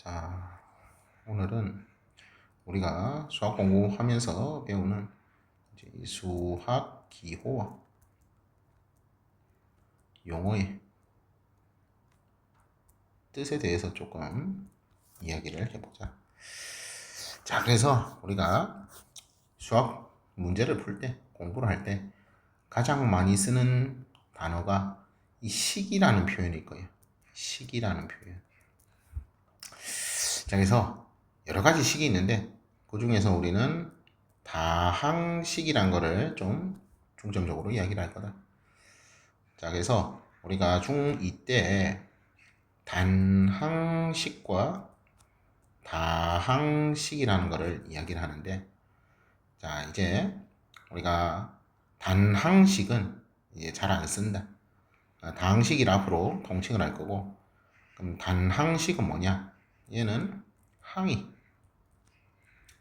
자, 오늘은 우리가 수학 공부하면서 배우는 이제 이 수학 기호와 용어의 뜻에 대해서 조금 이야기를 해보자. 자, 그래서 우리가 수학 문제를 풀 때, 공부를 할 때 가장 많이 쓰는 단어가 이 식이라는 표현일 거예요. 식이라는 표현. 자, 그래서 여러 가지 식이 있는데 그 중에서 우리는 다항식이란 거를 좀 중점적으로 이야기를 할 거다. 자, 그래서 우리가 중2 때 단항식과 다항식이라는 거를 이야기를 하는데, 자, 이제 우리가 단항식은 이제 잘 안 쓴다. 다항식이라 앞으로 통칭을 할 거고, 그럼 단항식은 뭐냐? 얘는 항이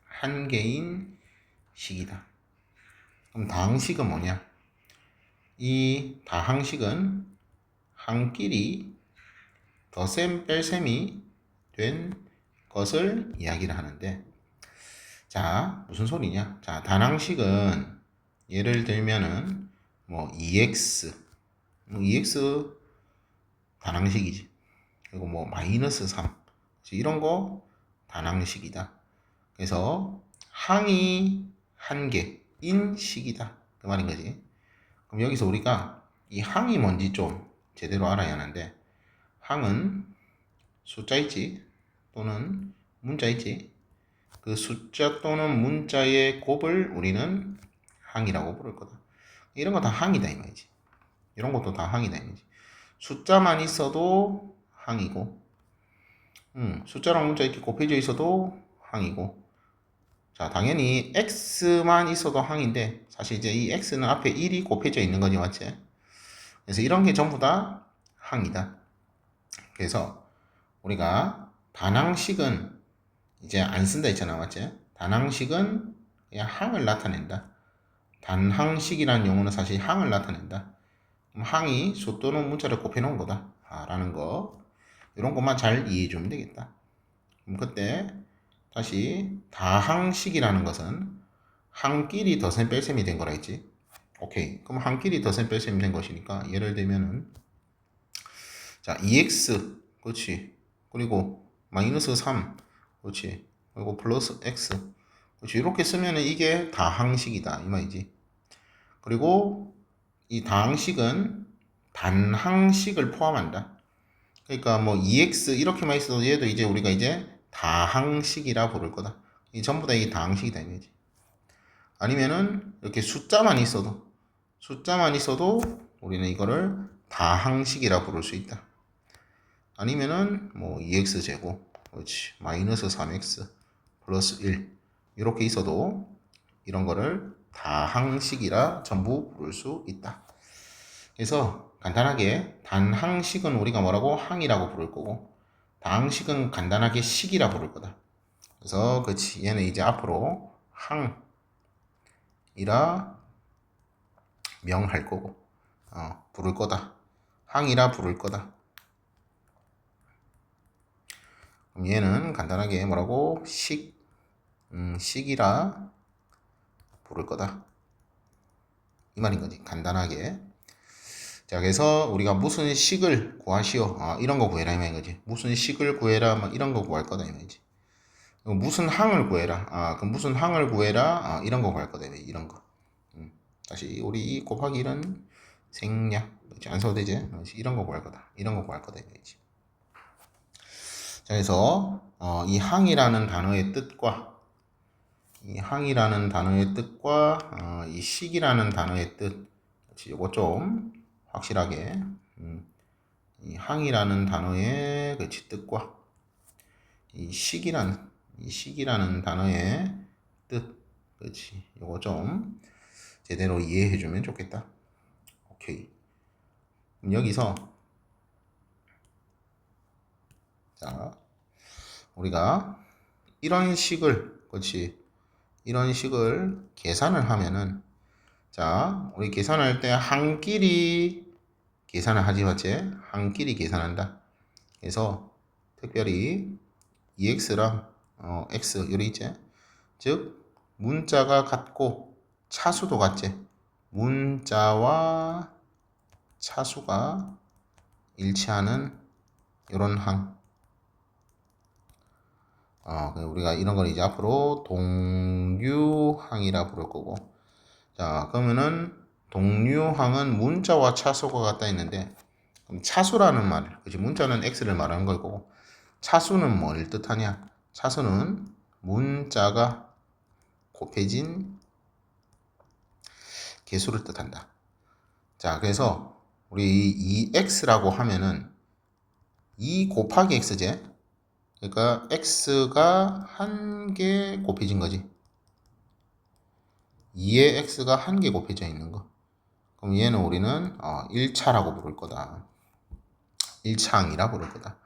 한 개인 식이다. 그럼 다항식은 뭐냐? 이 다항식은 항끼리 덧셈 뺄셈이 된 것을 이야기를 하는데, 자, 무슨 소리냐? 자, 단항식은 예를 들면은 뭐 2x, 2x 단항식이지. 그리고 뭐 마이너스 3 이런 거 단항식이다. 그래서 항이 한 개인 식이다. 그 말인 거지. 그럼 여기서 우리가 이 항이 뭔지 좀 제대로 알아야 하는데, 항은 숫자 있지 또는 문자 있지. 그 숫자 또는 문자의 곱을 우리는 항이라고 부를 거다. 이런 거 다 항이다 이 말이지. 이런 것도 다 항이다 이 말이지. 숫자만 있어도 항이고, 숫자랑 문자 이렇게 곱해져 있어도 항이고. 자, 당연히 x만 있어도 항인데 사실 이제 이 x는 앞에 1이 곱해져 있는 거지, 맞지? 그래서 이런 게 전부 다 항이다. 그래서 우리가 단항식은 이제 안 쓴다 했잖아, 맞지? 단항식은 그냥 항을 나타낸다. 단항식이라는 용어는 사실 항을 나타낸다. 그럼 항이 수 또는 문자를 곱해 놓은 거다 라는 거, 이런 것만 잘 이해해 주면 되겠다. 그럼 그때 다시 다항식이라는 것은 항끼리 덧셈 뺄셈이 된 거라 했지. 오케이. 그럼 항끼리 덧셈 뺄셈이 된 것이니까 예를 들면은, 자, 2x, 그렇지. 그리고 마이너스 3, 그렇지. 그리고 플러스 x, 그렇지. 이렇게 쓰면은 이게 다항식이다 이 말이지. 그리고 이 다항식은 단항식을 포함한다. 그러니까 뭐 2x 이렇게만 있어도 얘도 이제 우리가 이제 다항식이라 부를 거다. 이 전부 다 이 다항식이다 이 말이지. 아니면은 이렇게 숫자만 있어도 우리는 이거를 다항식이라 부를 수 있다. 아니면은 뭐 2x 제곱, 그렇지, 마이너스 3x 플러스 1 이렇게 있어도 이런 거를 다항식이라 전부 부를 수 있다. 그래서 간단하게 단항식은 우리가 뭐라고? 항이라고 부를 거고, 다항식은 간단하게 식이라 부를 거다. 그래서 그렇지, 얘는 이제 앞으로 항이라 명할 거고, 부를 거다. 항이라 부를 거다. 그럼 얘는 간단하게 뭐라고? 식이라 부를 거다. 이 말인 거지, 간단하게. 자, 그래서 우리가 무슨 식을 구하시오, 이런 거 구해라 이 말인 거지. 무슨 식을 구해라, 막 이런 거 구할 거다 이 말이지. 무슨 항을 구해라, 그럼 무슨 항을 구해라, 이런 거 구할 거다 이 말이지. 이런 거. 다시 우리 이 곱하기 1은 생략, 안 써도 되지. 이런 거 구할 거다, 이런 거 구할 거다 이 말이지. 자, 그래서 이 항이라는 단어의 뜻과 이 식이라는 단어의 뜻, 이거 좀 확실하게, 이 항이라는 단어의 뜻과 이 식이라는 단어의 뜻, 그렇지, 이거 좀 제대로 이해해 주면 좋겠다. 오케이. 그럼 여기서 자, 우리가 이런 식을, 그렇지, 이런 식을 계산을 하면은, 자, 우리 계산할 때 항끼리 계산을 하지, 맞지? 항끼리 계산한다. 그래서 특별히 EX랑 X 요리 있지? 즉 문자가 같고 차수도 같지? 문자와 차수가 일치하는 이런 항. 우리가 이런 걸 이제 앞으로 동류항이라 부를 거고. 자, 그러면은 동류항은 문자와 차수가 같다 했는데, 그럼 차수라는 말, 그치? 문자는 x를 말하는 거고, 차수는 뭘 뜻하냐? 차수는 문자가 곱해진 개수를 뜻한다. 자, 그래서 우리 이 x라고 하면은 2 곱하기 x제. 그러니까 x가 한 개 곱해진 거지. 2의 x가 한 개 곱해져 있는 거. 그럼 얘는 우리는 1차라고 부를 거다. 1차항이라 부를 거다.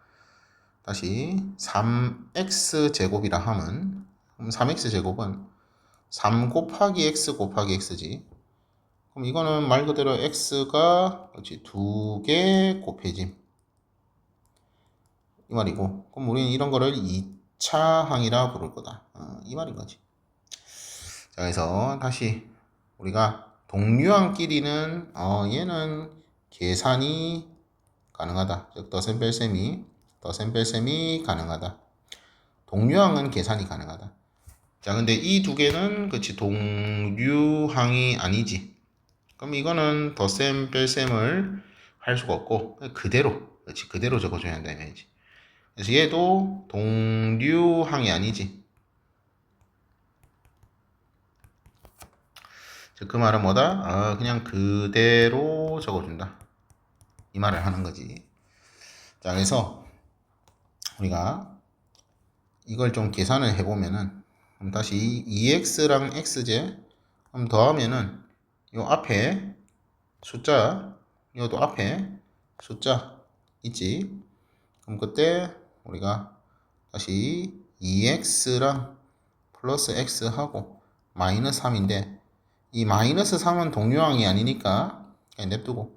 다시 3x 제곱이라 하면, 그럼 3x 제곱은 3 곱하기 x 곱하기 x지. 그럼 이거는 말 그대로 x가 두 개 곱해짐 이 말이고, 그럼 우리는 이런 거를 2차항이라 부를 거다. 이 말인 거지. 자, 그래서 다시 우리가 동류항끼리는 얘는 계산이 가능하다. 즉 더셈 뺄셈이 가능하다. 동류항은 계산이 가능하다. 자, 근데 이 두 개는 그치 동류항이 아니지. 그럼 이거는 더셈 뺄셈을 할 수가 없고 그대로 적어줘야 한다 이 말이지. 그래서 얘도 동류항이 아니지. 즉 그 말은 뭐다? 그냥 그대로 적어준다. 이 말을 하는 거지. 자, 그래서 우리가 이걸 좀 계산을 해보면은, 그럼 다시 2x랑 x제 더하면은 요 앞에 숫자, 이것도 앞에 숫자 있지. 그럼 그때 우리가 다시 2x랑 플러스 x하고 마이너스 3인데, 이 마이너스 3은 동류항이 아니니까 그냥 냅두고,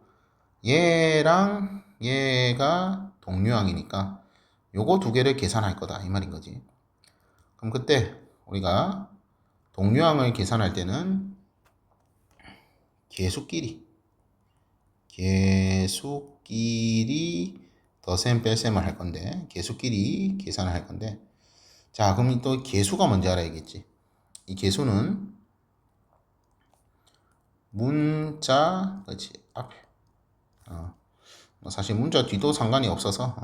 얘랑 얘가 동류항이니까 요거 두 개를 계산할 거다 이 말인 거지. 그럼 그때 우리가 동류항을 계산할 때는 계수끼리 더셈 뺄셈을 할 건데, 계수끼리 계산을 할 건데, 자, 그럼 또 계수가 뭔지 알아야겠지. 이 계수는 문자, 그렇지, 앞에. 사실 문자 뒤도 상관이 없어서,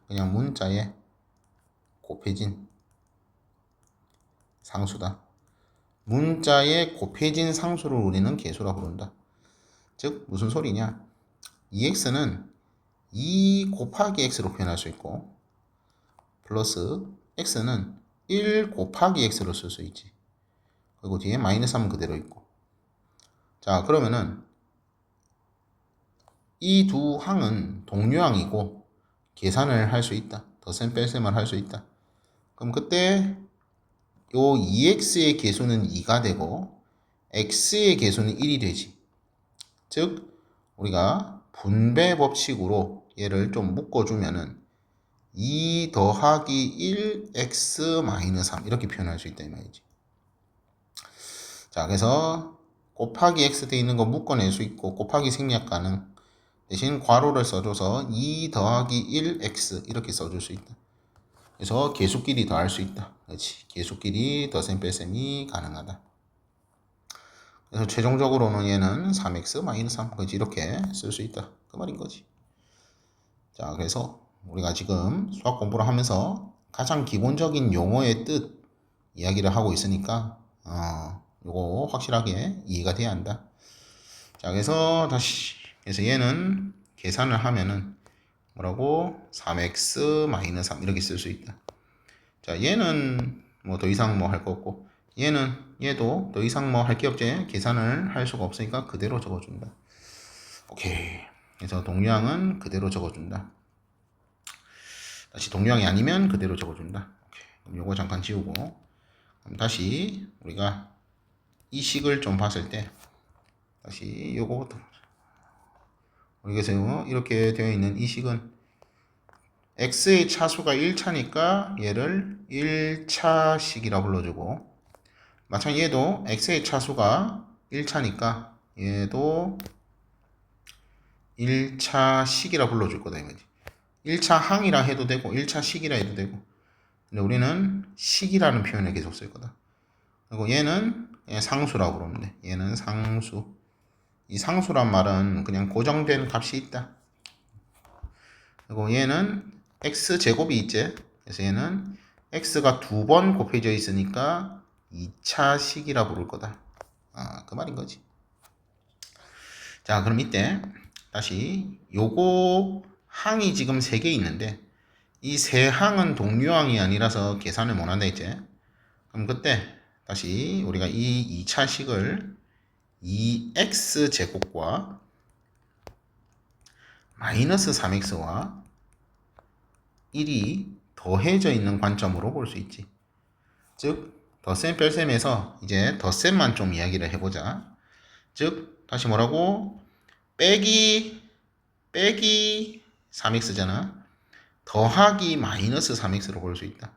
그냥 문자에 곱해진 상수다. 문자에 곱해진 상수를 우리는 계수라고 부른다. 즉, 무슨 소리냐? 2x는 2 곱하기 x로 표현할 수 있고, 플러스 x는 1 곱하기 x로 쓸 수 있지. 그리고 뒤에 마이너스 3은 그대로 있고. 자, 그러면은 이 두 항은 동류항이고 계산을 할 수 있다. 더셈 뺄셈을 할 수 있다. 그럼 그때 요 2x의 계수는 2가 되고 x의 계수는 1이 되지. 즉 우리가 분배 법칙으로 얘를 좀 묶어주면은 2 더하기 1 x 마이너스 3 이렇게 표현할 수 있다 이 말이지. 자, 그래서 곱하기 x 돼 있는 거 묶어낼 수 있고 곱하기 생략 가능. 대신 괄호를 써줘서 2 더하기 1x 이렇게 써줄 수 있다. 그래서 계수끼리 더할 수 있다. 그렇지. 계수끼리 더셈 뺄셈이 가능하다. 그래서 최종적으로는 얘는 3x-3 그렇지. 이렇게 쓸 수 있다. 그 말인 거지. 자, 그래서 우리가 지금 수학 공부를 하면서 가장 기본적인 용어의 뜻 이야기를 하고 있으니까 요거 확실하게 이해가 돼야 한다. 자, 그래서 다시 그래서 얘는 계산을 하면은 뭐라고 3x-3 이렇게 쓸 수 있다. 자, 얘는 뭐 더 이상 뭐 할 거 없고, 얘도 더 이상 뭐 할 게 없지. 계산을 할 수가 없으니까 그대로 적어준다. 오케이. 그래서 동류항은 그대로 적어준다. 다시 동류항이 아니면 그대로 적어준다. 오케이. 그럼 요거 잠깐 지우고, 그럼 다시 우리가 이 식을 좀 봤을 때, 다시 요거부터. 여기서 이렇게 되어 있는 이 식은 x의 차수가 1차니까 얘를 1차식이라 불러주고, 마찬가지 얘도 x의 차수가 1차니까 얘도 1차식이라 불러줄 거다 이거지. 1차 항이라 해도 되고 1차 식이라 해도 되고, 근데 우리는 식이라는 표현을 계속 쓸 거다. 그리고 얘는 상수라고 부르면 돼. 얘는 상수. 이 상수란 말은 그냥 고정된 값이 있다. 그리고 얘는 x제곱이 있지. 그래서 얘는 x가 2번 곱해져 있으니까 2차식이라 부를 거다. 그 말인 거지. 자, 그럼 이때 다시 요거 항이 지금 3개 있는데 이 세 항은 동류항이 아니라서 계산을 못 한다 했지. 그럼 그때 다시 우리가 이 2차식을 2x제곱과 마이너스 3x와 1이 더해져 있는 관점으로 볼 수 있지. 즉 덧셈 뺄셈에서 이제 덧셈만 좀 이야기를 해보자. 즉 다시 뭐라고? 빼기 3x잖아. 더하기 마이너스 3x로 볼 수 있다.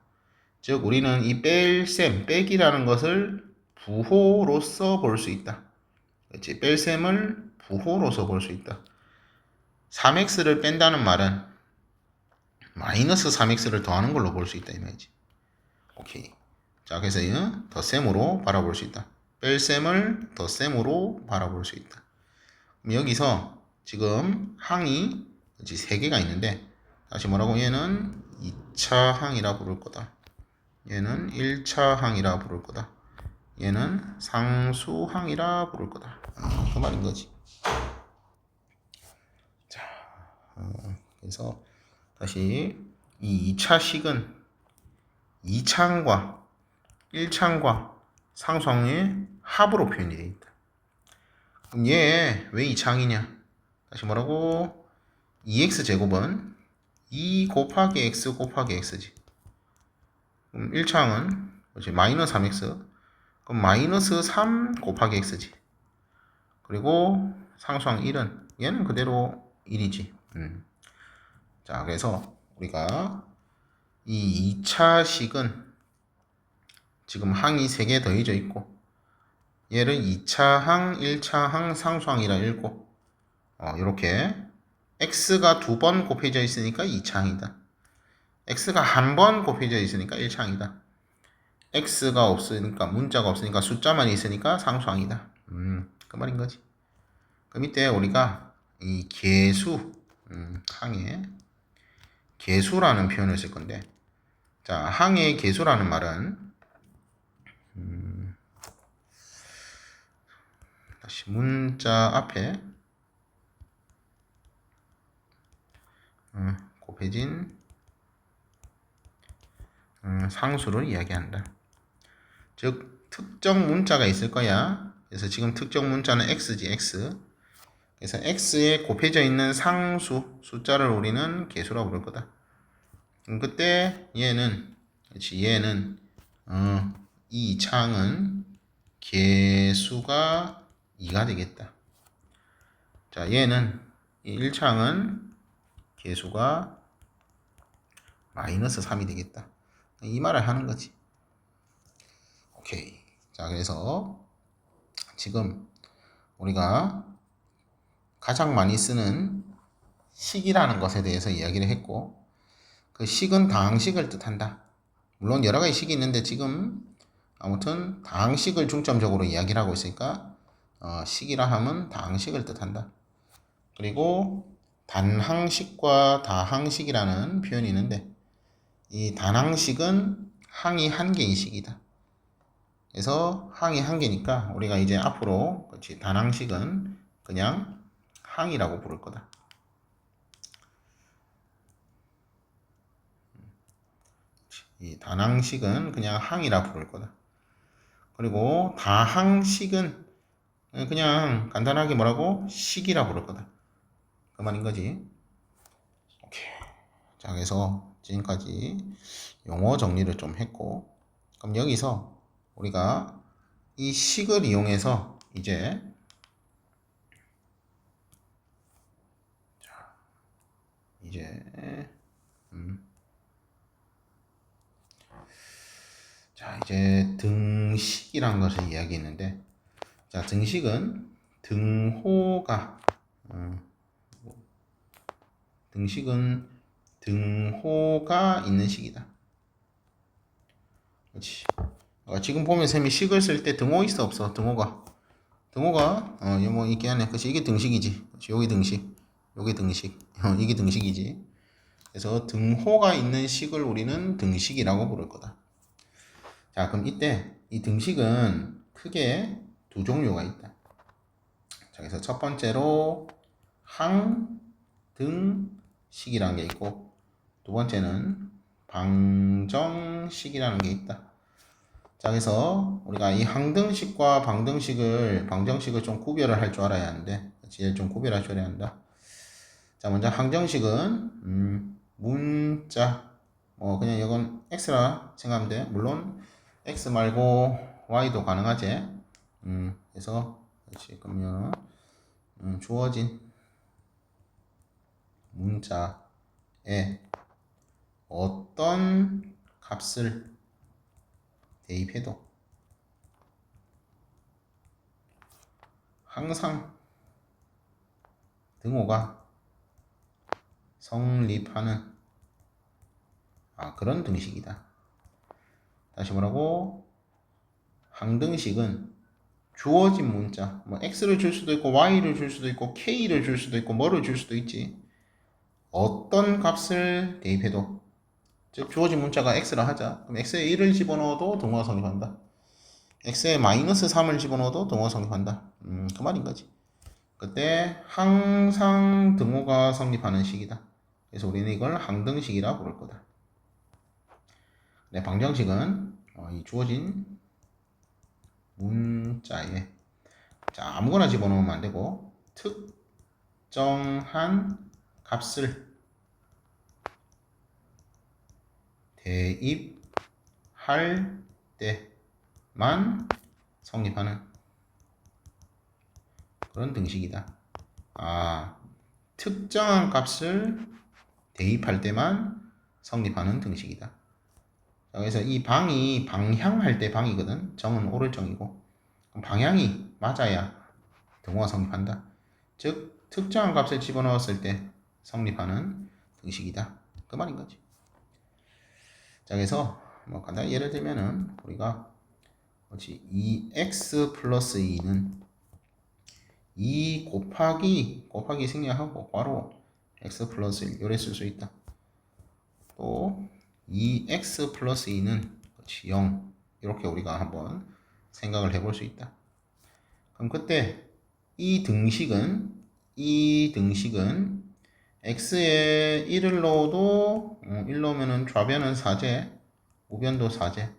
즉 우리는 이 뺄셈, 빼기라는 것을 부호로서 볼 수 있다. 그렇지? 뺄셈을 부호로서 볼 수 있다. 3x를 뺀다는 말은 마이너스 3x를 더하는 걸로 볼 수 있다 이 말이지. 오케이. 자, 그래서 덧셈으로 바라볼 수 있다. 뺄셈을 덧셈으로 바라볼 수 있다. 그럼 여기서 지금 항이 3개가 있는데 다시 뭐라고? 얘는 2차 항이라 부를 거다. 얘는 1차 항이라 부를 거다. 얘는 상수항이라 부를 거다. 그 말인 거지. 자, 그래서 다시 이 2차식은 2차항과 1차항과 상수항의 합으로 표현이 되어 있다. 그럼 얘 왜 2차항이냐? 다시 뭐라고? 2x제곱은 2 곱하기 x 곱하기 x지. 그럼 1차항은 마이너스 3x. 그럼 마이너스 3 곱하기 x지. 그리고 상수항 1은 얘는 그대로 1이지. 자, 그래서 우리가 이 2차식은 지금 항이 3개 더해져 있고 얘를 2차항, 1차항, 상수항이라 읽고 이렇게 x가 2번 곱해져 있으니까 2차항이다. x가 1번 곱해져 있으니까 1차항이다. x가 없으니까 문자가 없으니까 숫자만 있으니까 상수항이다. 그 말인 거지. 그럼 이때 우리가 이 계수, 항의 계수라는 표현을 쓸 건데, 자, 항의 계수라는 말은 다시 문자 앞에 곱해진 상수를 이야기한다. 즉 특정 문자가 있을 거야. 그래서 지금 특정 문자는 x지, x. 그래서 x에 곱해져 있는 상수 숫자를 우리는 계수라고 부를 거다. 그럼 그때 얘는 이 창은 계수가 2가 되겠다. 자, 얘는 이 1창은 계수가 마이너스 3이 되겠다. 이 말을 하는 거지. 오케이. 자, 그래서 지금 우리가 가장 많이 쓰는 식이라는 것에 대해서 이야기를 했고, 그 식은 다항식을 뜻한다. 물론 여러 가지 식이 있는데 지금 아무튼 다항식을 중점적으로 이야기를 하고 있으니까 식이라 하면 다항식을 뜻한다. 그리고 단항식과 다항식이라는 표현이 있는데 이 단항식은 항이 한 개인 식이다. 그래서 항이 한 개니까 우리가 이제 앞으로 그렇지, 단항식은 그냥 항이라고 부를 거다. 이 단항식은 그냥 항이라 부를 거다. 그리고 다항식은 그냥 간단하게 뭐라고? 식이라 부를 거다. 그 말인 거지. 오케이. 자, 그래서 지금까지 용어 정리를 좀 했고, 그럼 여기서 우리가 이 식을 이용해서 이제 자, 이제 등식이란 것을 이야기했는데, 자, 등식은 등호가 등식은 등호가 있는 식이다. 그렇지. 지금 보면 쌤이 식을 쓸 때 등호 있어 없어? 등호가 뭐 있게 하네. 그렇지. 이게 등식이지. 그렇지. 여기 등식, 여기 등식, 이게 등식이지. 그래서 등호가 있는 식을 우리는 등식이라고 부를 거다. 자, 그럼 이때 이 등식은 크게 두 종류가 있다. 자, 그래서 첫 번째로 항등식이라는 게 있고, 두 번째는 방정식이라는 게 있다. 자, 그래서 우리가 이 항등식과 방정식을 좀 구별을 할 줄 알아야 하는데, 얘를 좀 구별할 줄 알아야 한다. 자, 먼저 항정식은 문자, 그냥 이건 x라 생각하면 돼. 물론 x 말고 y도 가능하지. 그래서 그렇지. 그러면 주어진 문자에 어떤 값을 대입해도 항상 등호가 성립하는 그런 등식이다. 다시 뭐라고? 항등식은 주어진 문자, x를 줄 수도 있고 y를 줄 수도 있고 k를 줄 수도 있고 뭐를 줄 수도 있지. 어떤 값을 대입해도, 즉 주어진 문자가 x라 하자. 그럼 x에 1을 집어넣어도 등호가 성립한다. x에 마이너스 3을 집어넣어도 등호가 성립한다. 그 말인 거지. 그때 항상 등호가 성립하는 식이다. 그래서 우리는 이걸 항등식이라 부를 거다. 네, 방정식은 이 주어진 문자에 아무거나 집어넣으면 안 되고 특정한 값을 대입할 때만 성립하는 그런 등식이다. 특정한 값을 대입할 때만 성립하는 등식이다. 그래서 이 방이 방향할 때 방이거든. 정은 오를 정이고, 방향이 맞아야 등호가 성립한다. 즉 특정한 값을 집어넣었을 때 성립하는 등식이다. 그 말인 거지. 자, 그래서 간단히 예를 들면은 우리가 2x 플러스 2는 2 곱하기 생략하고 괄호 x 플러스 1 요래 쓸 수 있다. 또 2x 플러스 2는 0 이렇게 우리가 한번 생각을 해볼 수 있다. 그럼 그때 이 등식은 x에 1을 넣어도 1 넣으면은 좌변은 4제, 우변도 4제.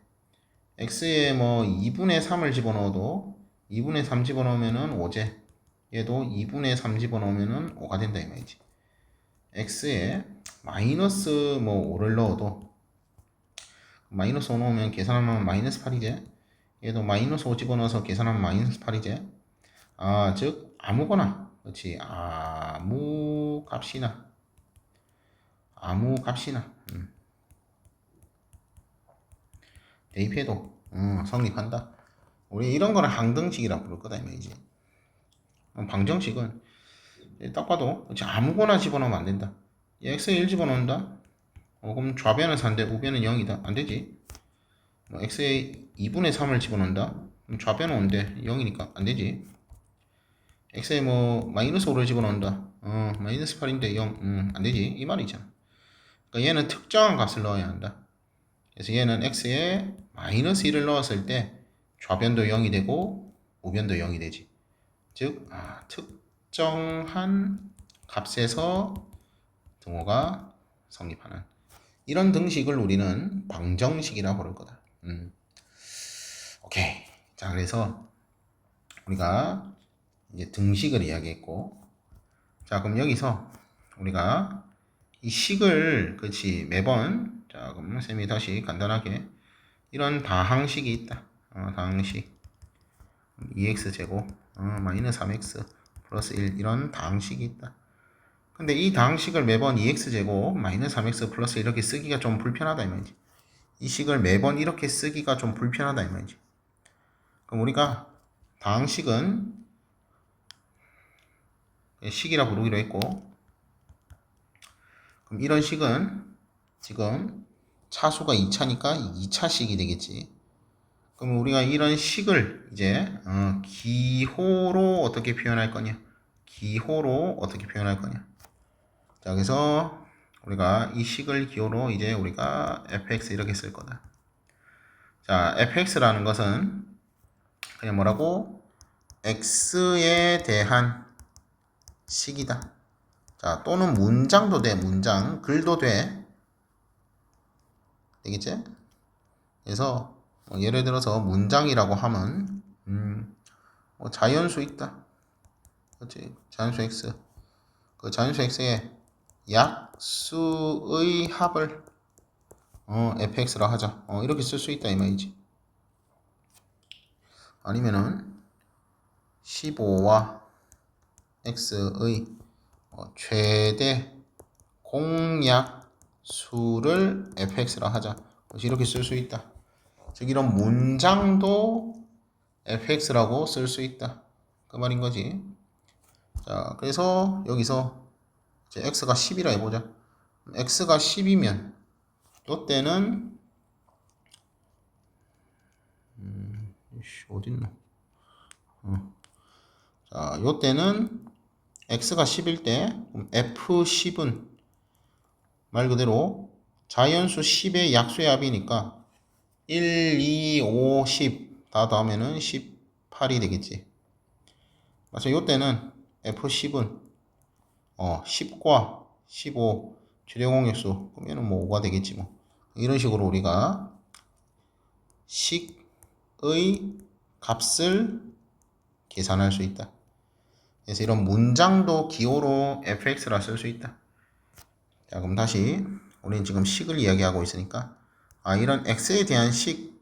x에 2분의 3을 집어넣어도 2분의 3 집어넣으면은 5제. 얘도 2분의 3 집어넣으면은 5가 된다 이 말이지. x에 마이너스 5를 넣어도 마이너스 5 넣으면 계산하면 마이너스 8이제. 얘도 마이너스 5 집어넣어서 계산하면 마이너스 8이제. 즉 아무거나, 그렇지, 아무 값이나 대입해도 성립한다. 우리 이런 거는 항등식이라고 부를 거다 이 말이지. 방정식은 딱 봐도 그렇지, 아무거나 집어넣으면 안 된다. x에 1 집어넣는다. 그럼 좌변은 4인데 우변은 0이다. 안 되지. x에 2분의 3을 집어넣는다. 그럼 좌변은 5인데 0이니까 안 되지. x에 마이너스 5를 집어넣는다. 마이너스 8인데 0, 안 되지. 이 말이잖아. 그러니까 얘는 특정한 값을 넣어야 한다. 그래서 얘는 x에 마이너스 1을 넣었을 때 좌변도 0이 되고 우변도 0이 되지. 즉 특정한 값에서 등호가 성립하는 이런 등식을 우리는 방정식이라고 부를 거다. 오케이. 자, 그래서 우리가 이제 등식을 이야기했고, 자, 그럼 여기서 우리가 이 식을, 그렇지, 매번, 자, 그럼 쌤이 다시 간단하게 이런 다항식이 있다. 다항식 2x 제곱 마이너스 3x 플러스 1 이런 다항식이 있다. 근데 이 다항식을 매번 2x제곱 마이너스 3x 플러스 이렇게 쓰기가 좀 불편하다 이 말이지. 이 식을 매번 이렇게 쓰기가 좀 불편하다 이 말이지. 그럼 우리가 다항식은 식이라 부르기로 했고, 그럼 이런 식은 지금 차수가 2차니까 2차식이 되겠지. 그럼 우리가 이런 식을 이제 기호로 어떻게 표현할 거냐? 기호로 어떻게 표현할 거냐? 자, 그래서 우리가 이 식을 기호로 이제 우리가 fx 이렇게 쓸 거다. 자, fx라는 것은 그냥 뭐라고? x에 대한 식이다. 자, 또는 문장도 돼, 문장. 글도 돼. 되겠지? 그래서 예를 들어서 문장이라고 하면 자연수 있다. 그렇지? 자연수 x. 그 자연수 x의 약수의 합을 fx라 하자. 이렇게 쓸 수 있다 이 말이지. 아니면은 15와 x의 최대 공약수를 fx라 하자. 이렇게 쓸 수 있다. 즉 이런 문장도 fx라고 쓸 수 있다. 그 말인 거지. 자, 그래서 여기서 이제 x가 10이라 해보자. x가 10이면 이때는 어딨노? 자, 요때는 x가 10일 때 f10은 말 그대로 자연수 10의 약수의 합이니까 1, 2, 5, 10 다 더하면은 18이 되겠지. 그래서 요때는 f10은 10과 15 최대 공약수 그러면은 뭐 5가 되겠지 뭐. 이런 식으로 우리가 식의 값을 계산할 수 있다. 그래서 이런 문장도 기호로 fx라 쓸 수 있다. 자, 그럼 다시 우리는 지금 식을 이야기하고 있으니까 이런 x에 대한 식,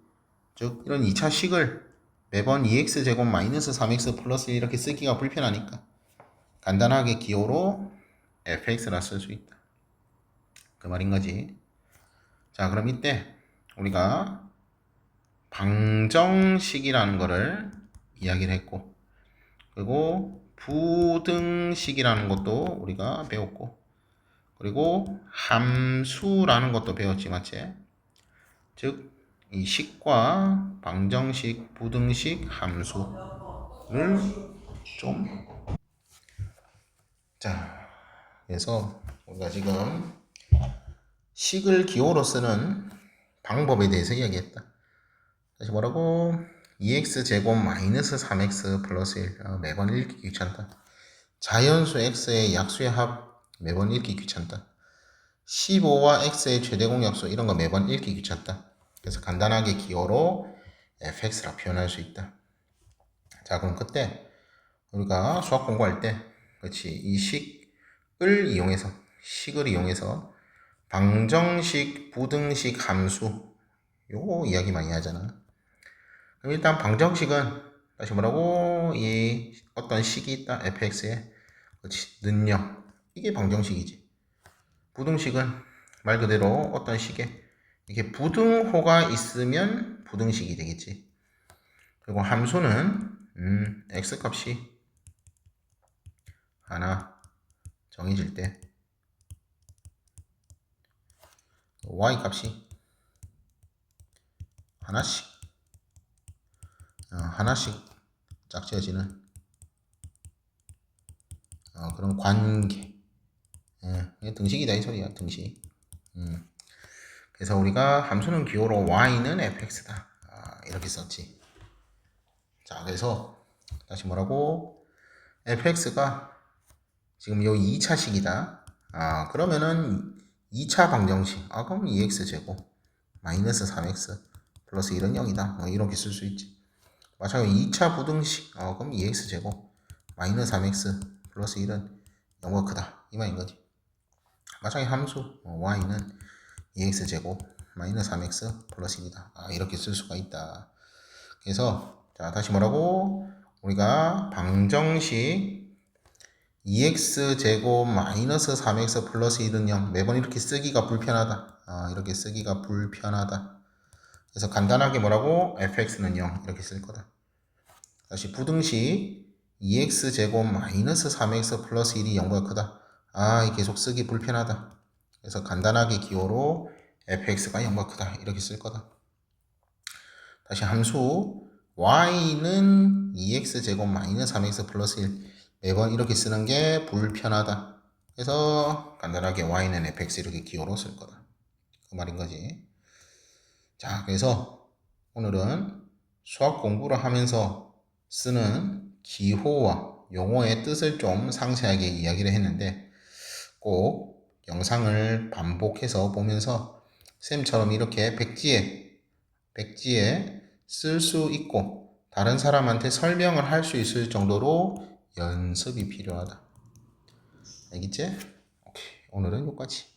즉 이런 2차 식을 매번 2x제곱 마이너스 3x 플러스 이렇게 쓰기가 불편하니까 간단하게 기호로 fx라 쓸 수 있다. 그 말인 거지. 자, 그럼 이때 우리가 방정식이라는 거를 이야기를 했고, 그리고 부등식이라는 것도 우리가 배웠고, 그리고 함수라는 것도 배웠지, 맞지? 즉, 이 식과 방정식, 부등식, 함수를 좀, 자, 그래서 우리가 지금 식을 기호로 쓰는 방법에 대해서 이야기했다. 다시 뭐라고? 2x제곱 마이너스 3x 플러스 1 매번 읽기 귀찮다. 자연수 x의 약수의 합 매번 읽기 귀찮다. 15와 x의 최대 공약수 이런 거 매번 읽기 귀찮다. 그래서 간단하게 기호로 fx라 표현할 수 있다. 자, 그럼 그때 우리가 수학 공부할 때 그렇지 이 식을 이용해서 방정식, 부등식, 함수 요거 이야기 많이 하잖아. 그럼 일단 방정식은 다시 뭐라고? 이 어떤 식이 있다 fx에 그렇지 능력 이게 방정식이지. 부등식은 말 그대로 어떤 식에 이게 부등호가 있으면 부등식이 되겠지. 그리고 함수는 x값이 하나 정해질 때 y값이 하나씩 짝지어지는 그런 관계. 등식이다 이 소리야, 등식. 그래서 우리가 함수는 기호로 y는 fx다. 이렇게 썼지. 자, 그래서 다시 뭐라고? fx가 지금 요 2차식이다. 그러면은 2차 방정식. 그럼 2x제곱 마이너스 3x 플러스 1은 0이다. 이렇게 쓸 수 있지. 마찬가지로 2차 부등식. 그럼 2x제곱 마이너스 3x 플러스 1은 0보다 크다. 이 말인 거지. 마찬가지 함수 y는 2x제곱 마이너스 3x 플러스 1이다. 이렇게 쓸 수가 있다. 그래서 자, 다시 뭐라고? 우리가 방정식 2x제곱 마이너스 3x 플러스 1은 0. 매번 이렇게 쓰기가 불편하다. 이렇게 쓰기가 불편하다. 그래서 간단하게 뭐라고? fx는 0 이렇게 쓸 거다. 다시 부등식 2x제곱 마이너스 3x 플러스 1이 0보다 크다. 이 계속 쓰기 불편하다. 그래서 간단하게 기호로 fx가 0보다 크다 이렇게 쓸 거다. 다시 함수 y는 2x제곱 마이너스 3x 플러스 1 매번 이렇게 쓰는 게 불편하다. 그래서 간단하게 y는 fx 이렇게 기호로 쓸 거다. 그 말인 거지. 자, 그래서 오늘은 수학 공부를 하면서 쓰는 기호와 용어의 뜻을 좀 상세하게 이야기를 했는데 꼭 영상을 반복해서 보면서 쌤처럼 이렇게 백지에 쓸 수 있고 다른 사람한테 설명을 할 수 있을 정도로 연습이 필요하다. 알겠지? 오케이. 오늘은 여기까지.